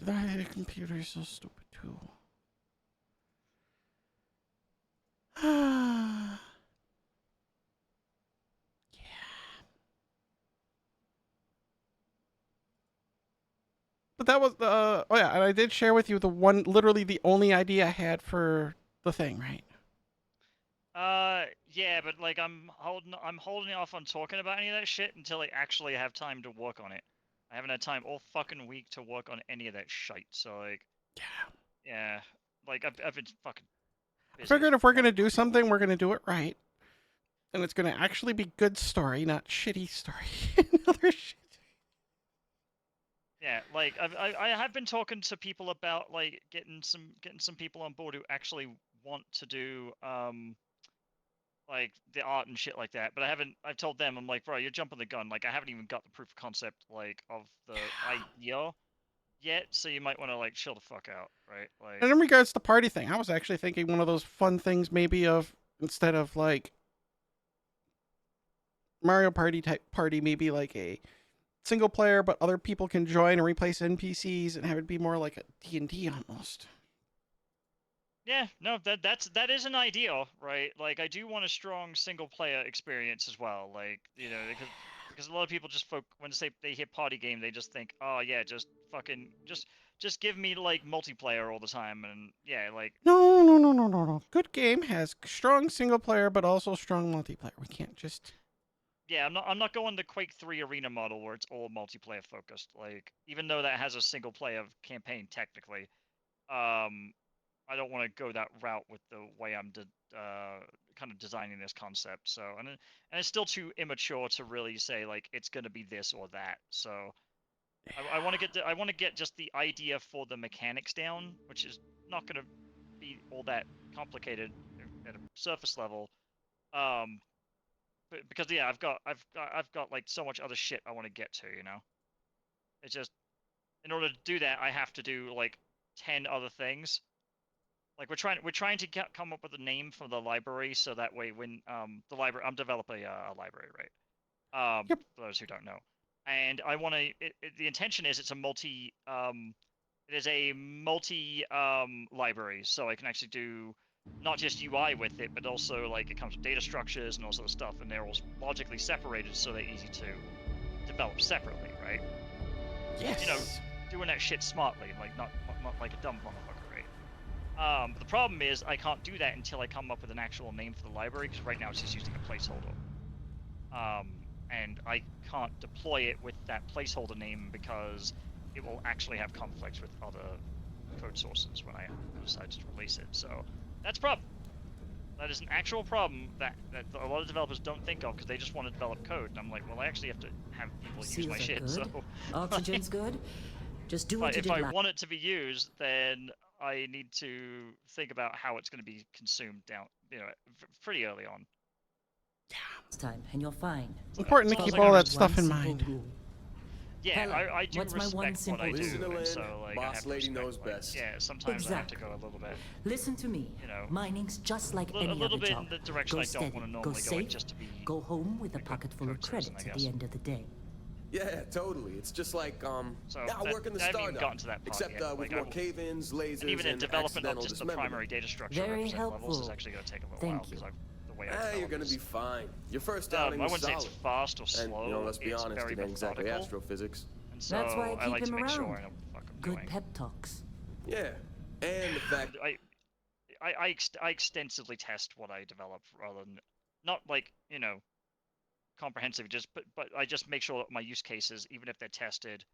The computer is so stupid too. Yeah. But that was the oh yeah, and I did share with you the one literally the only idea I had for the thing, right? Yeah, but like I'm holding off on talking about any of that shit until I actually have time to work on it. I haven't had time all fucking week to work on any of that shite. So like, Yeah. yeah, like I've been fucking I busy as figured if we're fuck. gonna do something, we're gonna do it right. And it's gonna actually be good story, not shitty story. Another shit. Yeah, like I have been talking to people about like getting some people on board who actually want to do like the art and shit like that. But I haven't. I've told them I'm like, bro, you're jumping the gun. Like I haven't even got the proof of concept like of the idea yet, so you might want to like chill the fuck out, right? Like, And in regards to the party thing, I was actually thinking one of those fun things maybe of instead of like Mario Party type party, maybe like a single player, but other people can join and replace NPCs and have it be more like a D&D almost. yeah, no, that is an ideal, right? Like I do want a strong single player experience as well. Like, you know, because a lot of people just when they hear party game, they just think, oh yeah, just fucking just give me like multiplayer all the time, and yeah, like No, no, no, no, no, no. Good game has strong single player, but also strong multiplayer. We can't just. yeah, I'm not going the Quake 3 arena model where it's all multiplayer focused. Like even though that has a single player campaign technically, um, I don't want to go that route with the way I'm kind of designing this concept. So and it's still too immature to really say like it's going to be this or that. So I want to I want to get just the idea for the mechanics down, which is not going to be all that complicated at a surface level. Um, but because yeah, I've got like so much other shit I want to get to. You know, it's just in order to do that, I have to do like 10 other things. Like we're trying to come up with a name for the library so that way when the library I'm developing a library, right? Yep. For those who don't know, and I want to. The intention is it is a multi library, so I can actually do not just UI with it, but also like it comes with data structures and all sort of stuff, and they're all logically separated, so they're easy to develop separately, right? You know, Yes. doing that shit smartly, like not like a dumb motherfucker, right? But the problem is I can't do that until I come up with an actual name for the library, because right now it's just using a placeholder. And I can't deploy it with that placeholder name because it will actually have conflicts with other code sources when I decide to release it. So that's a problem. That is an actual problem that a lot of developers don't think of because they just want to develop code. And I'm like, well, I actually have to have people use my Seals are shit. So good. Oxygen's good. Just do what you if did I last want it to be used, then I need to think about how it's going to be consumed down, you know, pretty early on. time, and you're fine. Important to So I was keep like, all all right, that There's one stuff in simple mind. rule. yeah, Helen, I do what's my one respect what simple I rule? do, Listen to and Lynn. so like I have Boss to lady respect, knows like, best. yeah, sometimes I have to go Exactly. a little bit, Listen to me. you know, Mining's just like a any little other bit job. in the direction Go I don't steady, want to go normally go in, safe, just to be go home with a a good pocket full of code citizen, I credits at guess. the end of the day. Yeah, totally. It's just like, So yeah, I work in the I haven't Star even Dock, gotten to that part except yet. with Like more cave-ins, and lasers, even in and development of accidental just the dismemberment. primary data structure Very represent levels is helpful. actually going to take a little Thank while because you. the way I You're develop gonna is be fine. Your first outing I was wouldn't say it's solid. fast or And, slow. let's be It's honest, very it ain't exactly methodical, astrophysics. and That's why so I I keep like to him make sure around. I know what the fuck I'm Good doing. pep talks. Yeah, and the fact... I extensively test what I develop rather than not like you know comprehensive. Just but I just make sure that my use cases, even if they're tested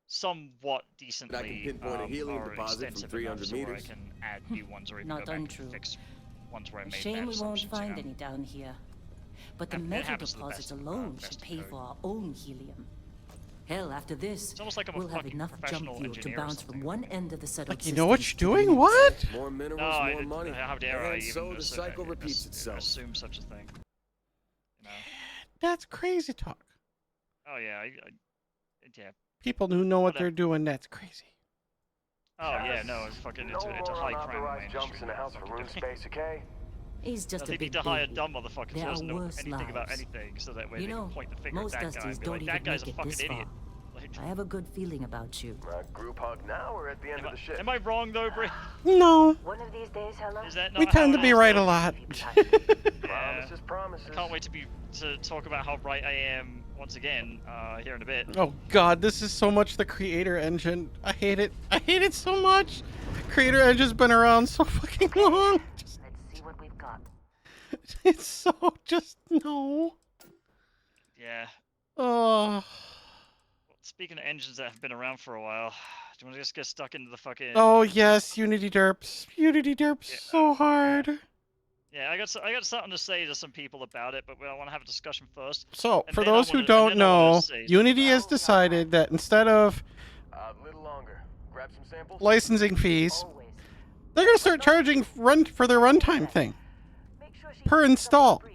somewhat I can decently, pinpoint a helium are deposit from extensive enough 300 so where I meters. can add new ones or even Not go back and untrue. fix ones where I A made shame bad we won't assumptions. find You know? any down here. But the It metal happens to the deposits best, alone best should of pay code. for our own helium. Hell, after this, It's almost like I'm we'll a have fucking enough jump professional fuel to engineer or bounce from something. one end of the settled Like you know what systems you're to the doing? next. What? More minerals, No, more money. how dare I And even so the cycle repeats itself. assume such a thing? You know? That's crazy talk. Oh yeah, yeah. People who know what Whatever. they're doing, that's crazy. Oh yeah, no, it's fucking it's a high crime in my industry. Jumps in the house for room space, okay? He's just They a need big to hire baby. dumb motherfuckers who There are doesn't know worse anything about lives. anything, so that way You they know, can point the finger at most that guy Dusties and be don't like, even that guy's a make it fucking this idiot. far. Like, I have a good feeling about you. Group hug now or at the end of the ship? Am I wrong though, Bree? No, One of these days, hello. Is that not we tend how to it be is, right though? a lot. Yeah. Promises. I can't wait to talk about how right I am once again here in a bit. Oh god, this is so much the creator engine. I hate it. I hate it so much. Creator engine's been around so fucking long. Let's see what we've got. It's so just no. Yeah. Oh. Speaking of engines that have been around for a while, do you want to just get stuck into the fucking? Oh yes, Unity Derps. Unity Derps Yeah, so hard. Yeah, I got something to say to some people about it, but I want to have a discussion first. So, And for then I those who wanna- and don't then I wanna know, say Unity has something. decided that instead of A little longer. Grab some samples. licensing fees, Always. they're going to start charging for their runtime thing. Make sure she Per picks up the install. breach.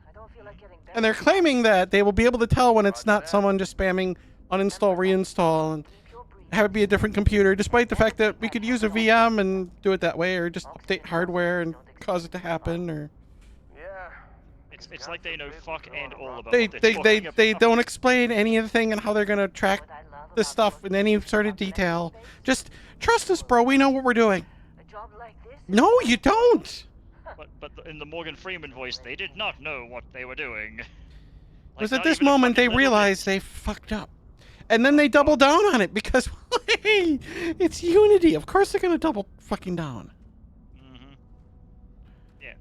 I don't feel like getting And they're claiming that they will be able to tell when it's not someone just spamming uninstall, reinstall, and Keep your breach. have it be a different computer, despite the fact that we could use a VM and do it that way, or just update hardware and cause it to happen, or Yeah. It's like they know fuck and all about they what they're talking they about. don't explain anything and how they're going to track What I love this about stuff working in any with sort of people detail. from space, Just trust us, bro. We know what we're doing. a job like this is No, you don't. But in the Morgan Freeman voice, they did not know what they were doing. It Like, was at not this even a moment they fucking little realized bit. they fucked up. And then they double down on it because, hey, it's Unity. Of course they're going to double fucking down. Mm-hmm. Yeah,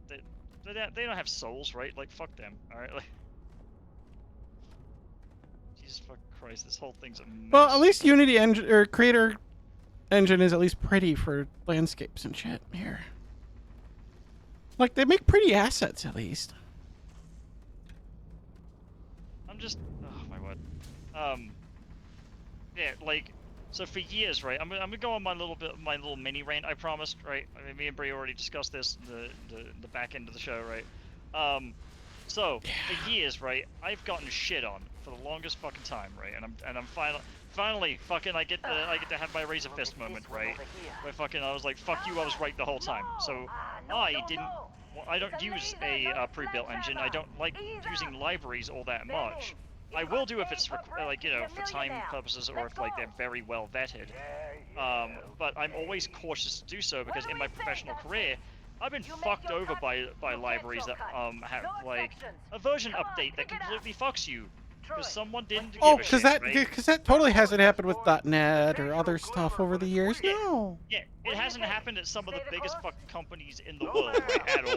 they don't have souls, right? Like, fuck them, alright? Like, Jesus fucking Christ, this whole thing's a mess. Well, at least Unity engine or Creator Engine is at least pretty for landscapes and shit here. Like, they make pretty assets at least. I'm just, oh my word. Yeah, like, so for years, right? I'm gonna go on my little mini rant. I promised, right? I mean, me and Bree already discussed this in the back end of the show, right? So for years, right? I've gotten shit on for the longest fucking time, right? And I'm finally fucking I get to have my razor fist moment, right? Where fucking I was like, fuck you, I was right the whole time. So I don't use a pre-built engine. I don't like using libraries all that much. I will do if it's like, you know, for time purposes or if like they're very well vetted. But I'm always cautious to do so because in my professional career, I've been fucked over by libraries that have like a version update that completely fucks you because someone didn't give Oh, a because shit, that right? because that totally hasn't happened with .NET or other stuff over the years. No. Yeah, it hasn't happened at some of the biggest fucking companies in the world, right, at all,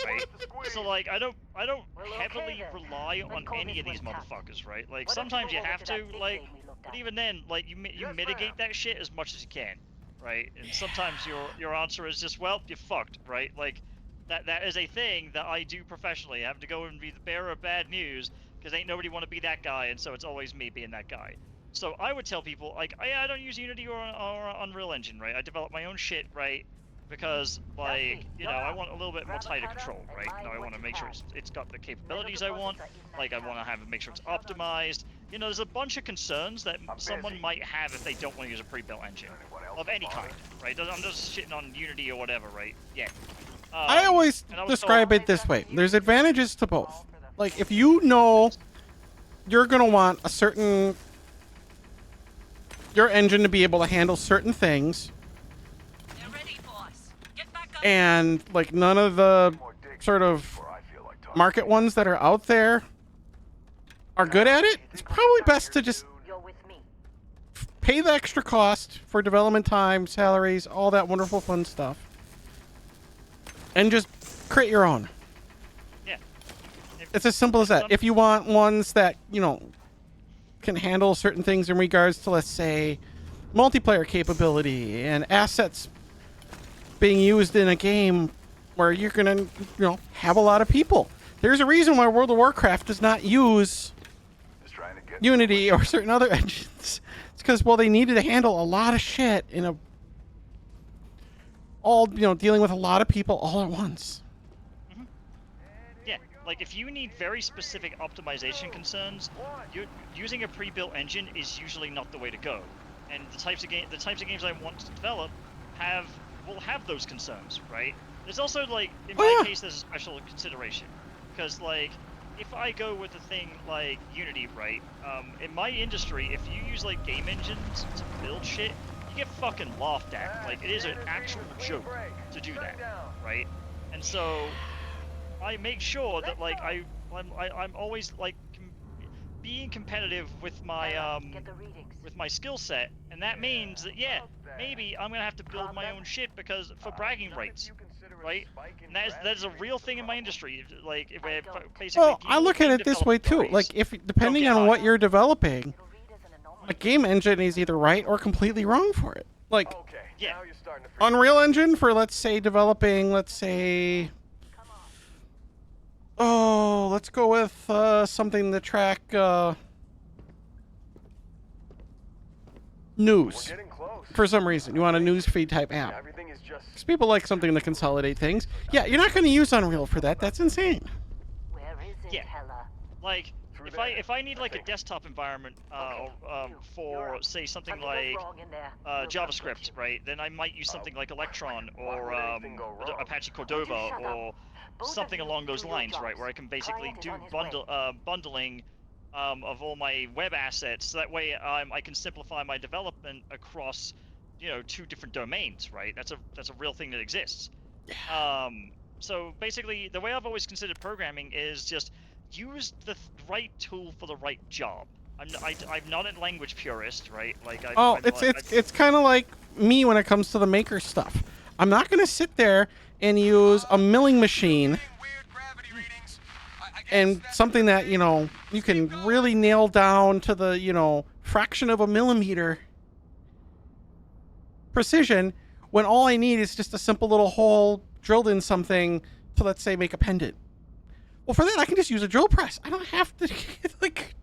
right? So like, I don't heavily rely on any of these motherfuckers, right? Like sometimes you have to, like, but even then, like you mitigate that shit as much as you can, right? And sometimes your answer is just, well, you're fucked, right? Like that is a thing that I do professionally. I have to go and be the bearer of bad news because ain't nobody want to be that guy, and so it's always me being that guy. So I would tell people, like, I don't use Unity or Unreal Engine, right? I develop my own shit, right? Because, like, you know, I want a little bit more tighter control, right? You know, I want to make sure it's got the capabilities I want. Like, I want to make sure it's optimized. You know, there's a bunch of concerns that someone might have if they don't want to use a pre-built engine of any kind, right? I'm just shitting on Unity or whatever, right? Yeah. I always and I was describe told- it this way. There's advantages to both. Like, if you know you're going to want a certain... your engine to be able to handle certain things, They're ready, boss. Get back up. and, like, none of the sort of market ones that are out there are good at it, it's probably best to just You're with me. pay the extra cost for development time, salaries, all that wonderful fun stuff, and just create your own. Yeah. It's as simple as that. If you want ones that, you know, can handle certain things in regards to, let's say, multiplayer capability and assets being used in a game where you're going to, you know, have a lot of people. There's a reason why World of Warcraft does not use Unity or certain other engines. It's because, well, they needed to handle a lot of shit in a... all, you know, dealing with a lot of people all at once. Yeah, like if you need very specific optimization concerns, using a pre-built engine is usually not the way to go. And the types of games I want to develop will have those concerns, right? There's also like in my case there's a special consideration because like if I go with a thing like Unity, right? In my industry, if you use like game engines to build shit, you get fucking laughed at. Like it is an actual joke to do that, right? And so I make sure that like I'm always like being competitive with my Get the readings. with my skill set, and that means that yeah, maybe I'm gonna have to build my own shit because for bragging rights, right? And that is a real thing in my industry, like where basically. Well, I look at it this way too. Like, if depending on what you're developing, It'll read as an anomaly. a game engine is either right or completely wrong for it. Like, Okay, Yeah. now you're starting to figure Unreal Engine for, let's say, developing, let's say, oh, let's go with something to track We're news. getting close. For some reason, you want a news feed type app. Everything is just Because people like something to consolidate things. Yeah, you're not going to use Unreal for that. That's insane. Where is it, Yeah. Hella? Like if I need like a desktop environment for say something like JavaScript, right? Then I might use something like Electron or Apache Cordova or something along those lines, right? Where I can basically do bundling of all my web assets, so that way I can simplify my development across, you know, 2 different domains, right? That's a real thing that exists. So basically, the way I've always considered programming is just use the right tool for the right job. I'm not a language purist, right? Like It's kind of like me when it comes to the maker stuff. I'm not going to sit there and use a milling machine and something that, you know, you can really nail down to the, you know, fraction of a millimeter precision, when all I need is just a simple little hole drilled in something to, let's say, make a pendant. Well, for that, I can just use a drill press. I don't have to, like...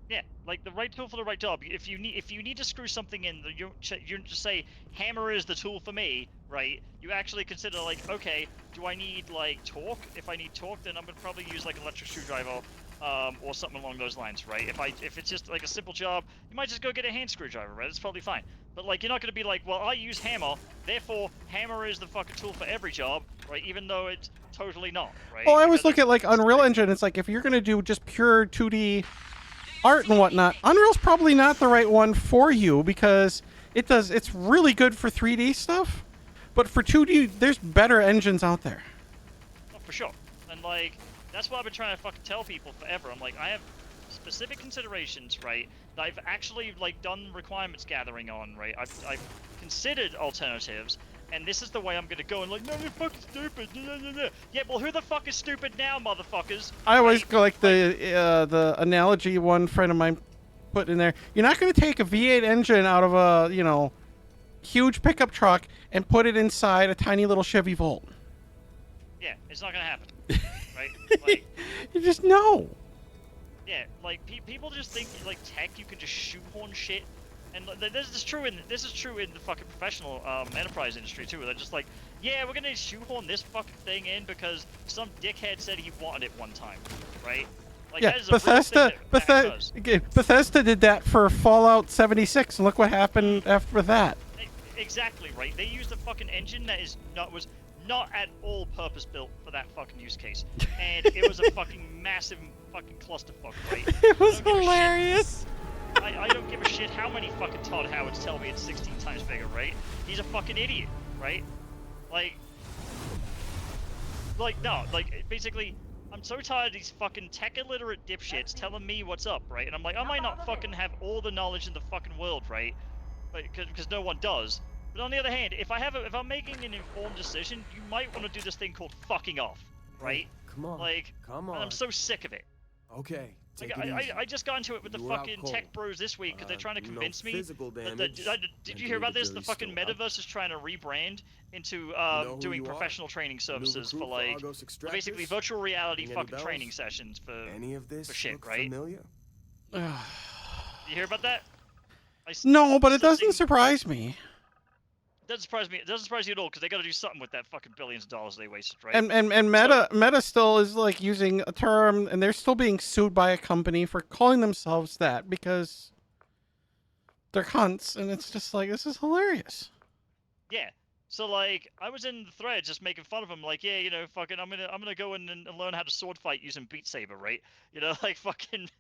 Yeah, like the right tool for the right job. If you need to screw something in, you just say hammer is the tool for me, right? You actually consider like, okay, do I need like torque? If I need torque, then I'm gonna probably use like electric screwdriver, or something along those lines, right? If it's just like a simple job, you might just go get a hand screwdriver, right? It's probably fine. But like, you're not gonna be like, well, I use hammer, therefore hammer is the fucking tool for every job, right? Even though it's totally not, right? Well, I always Because look at like Unreal Engine. It's like, if you're gonna do just pure 2D art and whatnot, Unreal's probably not the right one for you, because it's really good for 3D stuff, but for 2D, there's better engines out there. Oh, for sure. And like, that's what I've been trying to fucking tell people forever. I'm like, I have specific considerations, right, that I've actually like done requirements gathering on, right? I've considered alternatives, and this is the way I'm gonna go. And like, no, you're fucking stupid. Yeah, well, who the fuck is stupid now, motherfuckers? I always Right? go like the analogy one friend of mine put in there. You're not going to take a V8 engine out of a, you know, huge pickup truck and put it inside a tiny little Chevy Volt. Yeah, it's not gonna happen, right? Like, You just know. yeah, like people just think like tech, you can just shoehorn shit. And this is true in the fucking professional enterprise industry too. They're just like, yeah, we're gonna shoehorn this fucking thing in because some dickhead said he wanted it one time, right? Like, Yeah, that is a real thing that does. Bethesda did that for Fallout 76, and look what happened after that. Exactly right. They used a fucking engine that was not at all purpose built for that fucking use case, and it was a fucking massive fucking clusterfuck, right? It was I don't give a shit. hilarious. I don't give a shit how many fucking Todd Howards tell me it's 16 times bigger, right? He's a fucking idiot, right? Like, no, like, basically, I'm so tired of these fucking tech illiterate dipshits telling me what's up, right? And I'm like, I might not fucking have all the knowledge in the fucking world, right? Because no one does. But on the other hand, if I'm making an informed decision, you might want to do this thing called fucking off, right? Come on. Like, Come and on. I'm so sick of it. Okay. Like, Take it easy. I just got into it with the You were out fucking cold. tech bros this week because they're trying to No convince me. physical That damage. did you hear about this? The fucking metaverse is trying to rebrand into who doing you are? professional training New services for recruit like Argos Extractors? basically virtual reality Ring any fucking bells? training sessions for. Any of this for shit, look right? familiar? You hear about that? No, but it something- doesn't surprise me. It doesn't surprise me. It doesn't surprise you at all because they got to do something with that fucking billions of dollars they wasted, right? And Meta still is like using a term, and they're still being sued by a company for calling themselves that because they're cunts, and it's just like, this is hilarious. Yeah. So like, I was in the thread just making fun of him, like, yeah, you know, fucking, I'm gonna go in and learn how to sword fight using Beat Saber, right? You know, like fucking,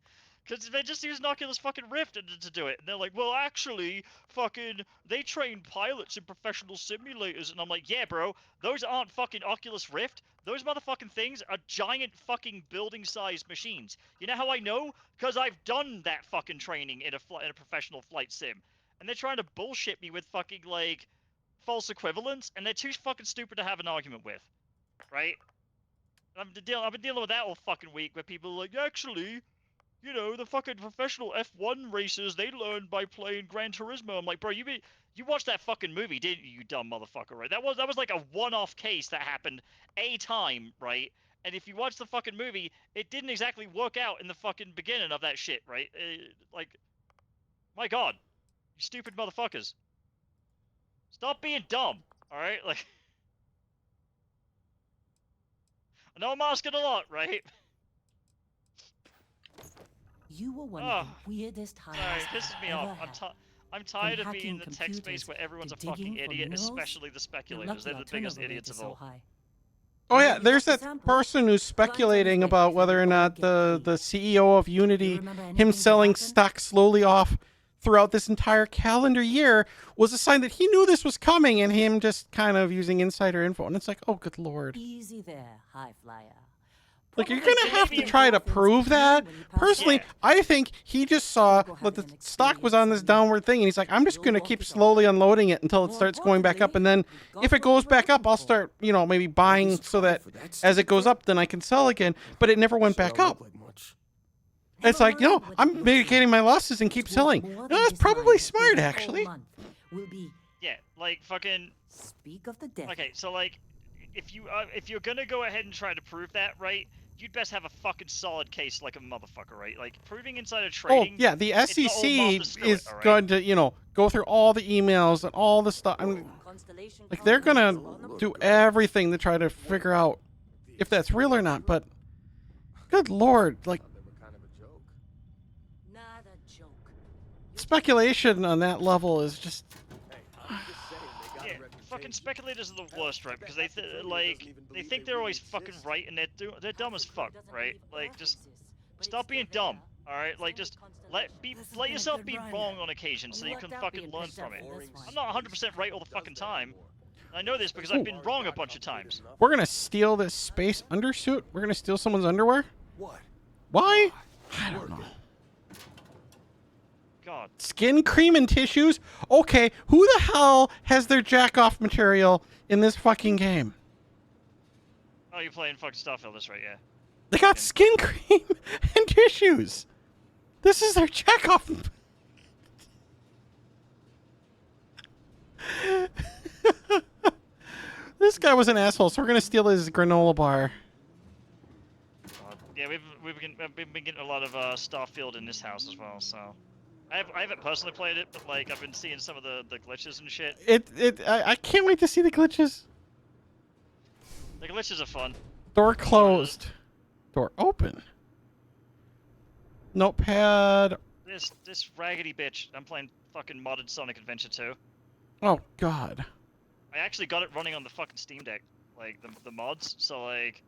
because they just use Oculus fucking Rift to do it, and they're like, well, actually, fucking, they train pilots in professional simulators, and I'm like, yeah, bro, those aren't fucking Oculus Rift. Those motherfucking things are giant fucking building-sized machines. You know how I know? Because I've done that fucking training in a professional flight sim, and they're trying to bullshit me with fucking like false equivalence, and they're too fucking stupid to have an argument with, right? I've been dealing with that all fucking week, where people are like, actually, you know, the fucking professional F1 racers, they learn by playing Gran Turismo. I'm like, bro, you watched that fucking movie, didn't you, you dumb motherfucker, right? That was like a one-off case that happened a time, right? And if you watch the fucking movie, it didn't exactly work out in the fucking beginning of that shit, right? Like, my god, you stupid motherfuckers. Stop being dumb, alright? Like, I know I'm asking a lot, right? You were one Oh, of the weirdest sorry, hires it pisses me I off. ever had. I'm tired of From being in the hacking tech space computers where everyone's to a fucking digging for idiot, minerals, especially the You're speculators. lucky They're our the biggest turnover rate idiots is of so all. high. Oh Now yeah, you there's got the that sample. person who's Glance on his speculating face about and whether or we all not get the paid. CEO of You Unity, remember anything him that selling happened? stock slowly off throughout this entire calendar year, was a sign that he knew this was coming, and him just kind of using insider info. And it's like, oh, good lord. Easy there, high flyer. Like, you're Probably gonna Yeah, have maybe to try to endorphins prove kick in that. when you pass Personally, Yeah. I think he just saw Go that the having an stock was on this experience downward thing, and he's like, I'm just You'll gonna walk keep it off. slowly unloading it until it More starts going back up, and then importantly, you if got it what you goes were back up, looking I'll for. start, you know, maybe buying so that as it goes up, then I can sell again. But it never went back up. It's Never like, you know, mind what it I'm looks mitigating like. my losses and keep It's worth selling. more No, than that's this probably mine smart, for the whole actually. month. Will be Yeah, like fucking. speak of the devil. Okay, so like, if you're gonna go ahead and try to prove that, right? You'd best have a fucking solid case like a motherfucker, right? Like proving insider Oh, trading. yeah, the it's not all SEC Martha Stewart, is alright? going to, you know, go through all the emails and all the stuff. I mean, Constellation like, they're Conference gonna on the do everything to try to figure out if that's real or not. But good lord, like, Not a joke. speculation on that level is just Yeah, fucking speculators are the worst, right? Because they think they're always fucking right, and they're dumb as fuck, right? Like, just stop being dumb, all right? Like, just let yourself be wrong on occasion so you can fucking learn from it. I'm not 100% right all the fucking time. I know this because I've been wrong a bunch of times. we're gonna steal this space undersuit. We're gonna steal someone's underwear. What? Why? I don't know. God. Skin cream and tissues. Okay, who the hell has their jack off material in this fucking game? Oh, you're playing fucking Starfield, that's right, yeah. They got skin cream and tissues. This is their jack off. This guy was an asshole, so we're gonna steal his granola bar. Yeah, we've been getting a lot of Starfield in this house as well, so. I haven't personally played it, but like I've been seeing some of the glitches and shit. I can't wait to see the glitches. The glitches are fun. Door closed. Door open. Notepad. This raggedy bitch. I'm playing fucking modded Sonic Adventure 2. Oh god. I actually got it running on the fucking Steam Deck, like the mods. So like,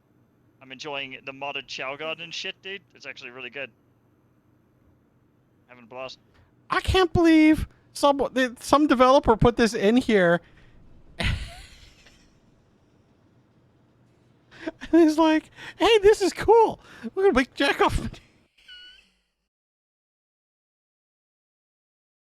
I'm enjoying the modded Chow Garden and shit, dude. It's actually really good. Having a blast. I can't believe some developer put this in here. And he's like, hey, this is cool. We're gonna make jack off material.